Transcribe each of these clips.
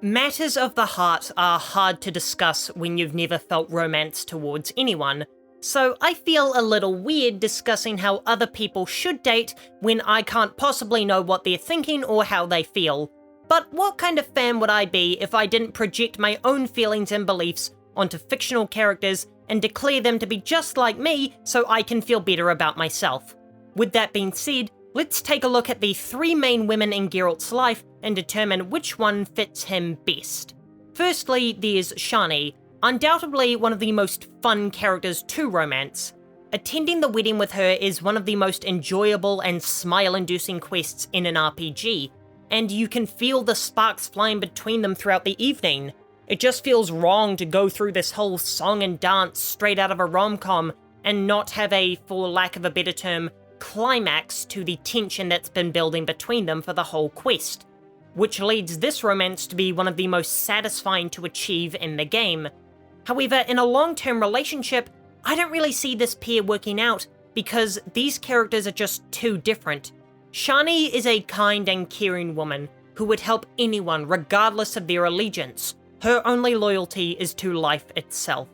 Matters of the heart are hard to discuss when you've never felt romance towards anyone, so I feel a little weird discussing how other people should date when I can't possibly know what they're thinking or how they feel. But what kind of fan would I be if I didn't project my own feelings and beliefs onto fictional characters and declare them to be just like me so I can feel better about myself? With that being said, let's take a look at the three main women in Geralt's life and determine which one fits him best. Firstly, there's Shani, undoubtedly one of the most fun characters to romance. Attending the wedding with her is one of the most enjoyable and smile-inducing quests in an RPG, and you can feel the sparks flying between them throughout the evening. It just feels wrong to go through this whole song and dance straight out of a rom-com and not have a, for lack of a better term, climax to the tension that's been building between them for the whole quest, which leads this romance to be one of the most satisfying to achieve in the game. However, in a long-term relationship, I don't really see this pair working out because these characters are just too different. Shani is a kind and caring woman who would help anyone regardless of their allegiance. Her only loyalty is to life itself.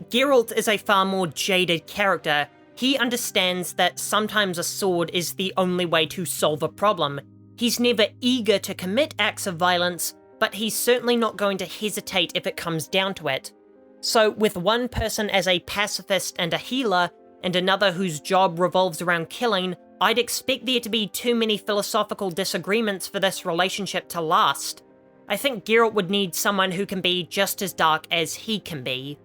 Geralt is a far more jaded character. He understands that sometimes a sword is the only way to solve a problem. He's never eager to commit acts of violence, but he's certainly not going to hesitate if it comes down to it. So with one person as a pacifist and a healer, and another whose job revolves around killing, I'd expect there to be too many philosophical disagreements for this relationship to last. I think Geralt would need someone who can be just as dark as he can be.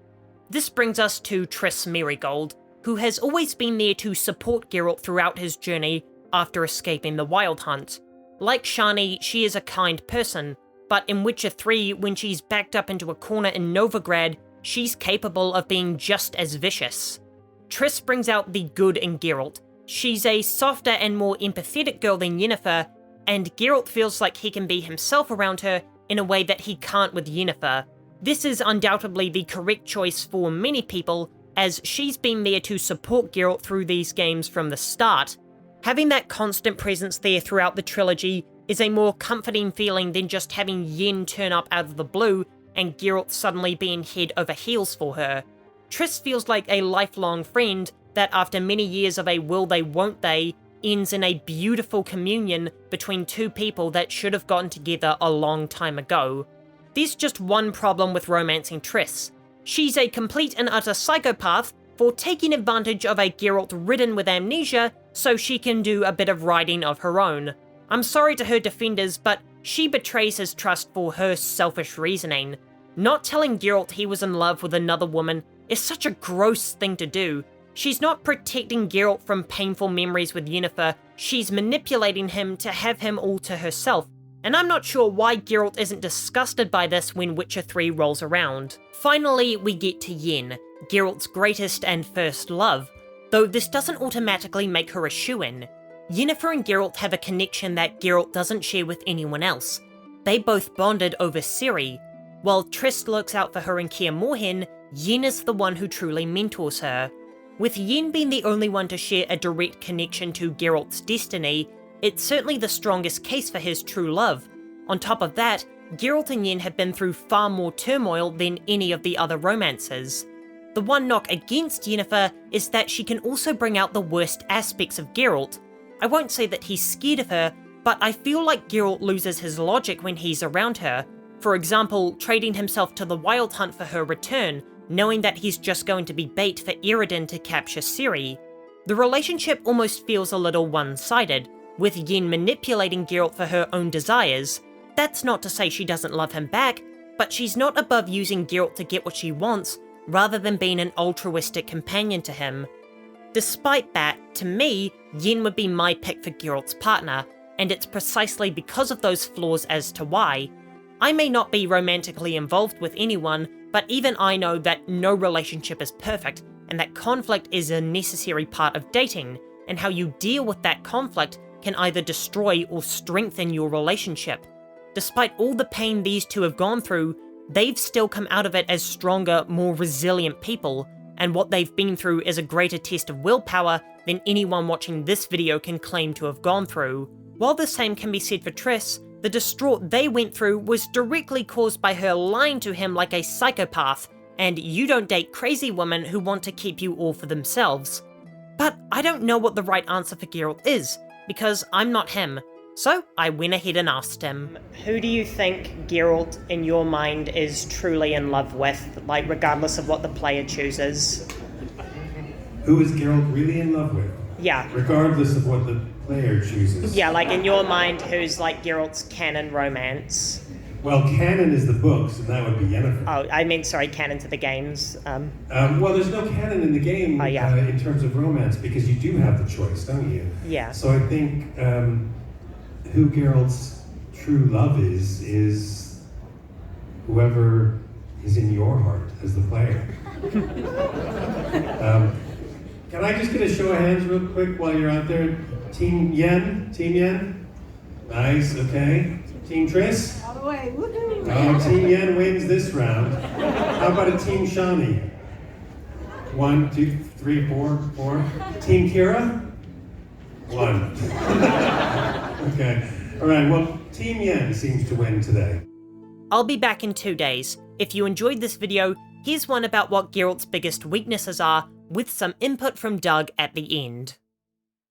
This brings us to Triss Merigold, who has always been there to support Geralt throughout his journey after escaping the Wild Hunt. Like Shani, she is a kind person, but in Witcher 3, when she's backed up into a corner in Novigrad, she's capable of being just as vicious. Triss brings out the good in Geralt. She's a softer and more empathetic girl than Yennefer, and Geralt feels like he can be himself around her in a way that he can't with Yennefer. This is undoubtedly the correct choice for many people, as she's been there to support Geralt through these games from the start. Having that constant presence there throughout the trilogy is a more comforting feeling than just having Yen turn up out of the blue and Geralt suddenly being head over heels for her. Triss feels like a lifelong friend that after many years of a will they won't they ends in a beautiful communion between two people that should have gotten together a long time ago. There's just one problem with romancing Triss. She's a complete and utter psychopath for taking advantage of a Geralt ridden with amnesia so she can do a bit of writing of her own. I'm sorry to her defenders, but she betrays his trust for her selfish reasoning. Not telling Geralt he was in love with another woman is such a gross thing to do. She's not protecting Geralt from painful memories with Yennefer, she's manipulating him to have him all to herself, and I'm not sure why Geralt isn't disgusted by this when Witcher 3 rolls around. Finally, we get to Yen, Geralt's greatest and first love, though this doesn't automatically make her a shoo-in. Yennefer and Geralt have a connection that Geralt doesn't share with anyone else. They both bonded over Ciri. While Triss looks out for her in Kaer Morhen, Yen is the one who truly mentors her. With Yen being the only one to share a direct connection to Geralt's destiny, it's certainly the strongest case for his true love. On top of that, Geralt and Yen have been through far more turmoil than any of the other romances. The one knock against Yennefer is that she can also bring out the worst aspects of Geralt. I won't say that he's scared of her, but I feel like Geralt loses his logic when he's around her. For example, trading himself to the Wild Hunt for her return, knowing that he's just going to be bait for Eredin to capture Ciri. The relationship almost feels a little one-sided, with Yen manipulating Geralt for her own desires. That's not to say she doesn't love him back, but she's not above using Geralt to get what she wants, rather than being an altruistic companion to him. Despite that, to me, Yen would be my pick for Geralt's partner, and it's precisely because of those flaws as to why. I may not be romantically involved with anyone, but even I know that no relationship is perfect, and that conflict is a necessary part of dating, and how you deal with that conflict can either destroy or strengthen your relationship. Despite all the pain these two have gone through, they've still come out of it as stronger, more resilient people, and what they've been through is a greater test of willpower than anyone watching this video can claim to have gone through. While the same can be said for Triss, The distraught they went through was directly caused by her lying to him like a psychopath, and you don't date crazy women who want to keep you all for themselves. But I don't know what the right answer for Geralt is, because I'm not him. So I went ahead and asked him. Who do you think Geralt, in your mind, is truly in love with, like regardless of what the player chooses? Who is Geralt really in love with? Yeah. Regardless of what the player chooses. Yeah, like in your mind, who's like Geralt's canon romance? Well, canon is the books, and that would be Yennefer. Oh, I mean, sorry, canon to the games. Well, there's no canon in the game in terms of romance, because you do have the choice, don't you? Yeah. So I think who Geralt's true love is whoever is in your heart as the player. Can I just get a show of hands real quick while you're out there? Team Yen? Team Yen? Nice, okay. Team Triss? All the way, woohoo! Oh, Team Yen wins this round. How about a Team Shani? 1, 2, 3, 4. Team Kira? 1. Okay. All right, well, Team Yen seems to win today. I'll be back in 2 days. If you enjoyed this video, here's one about what Geralt's biggest weaknesses are, with some input from Doug at the end.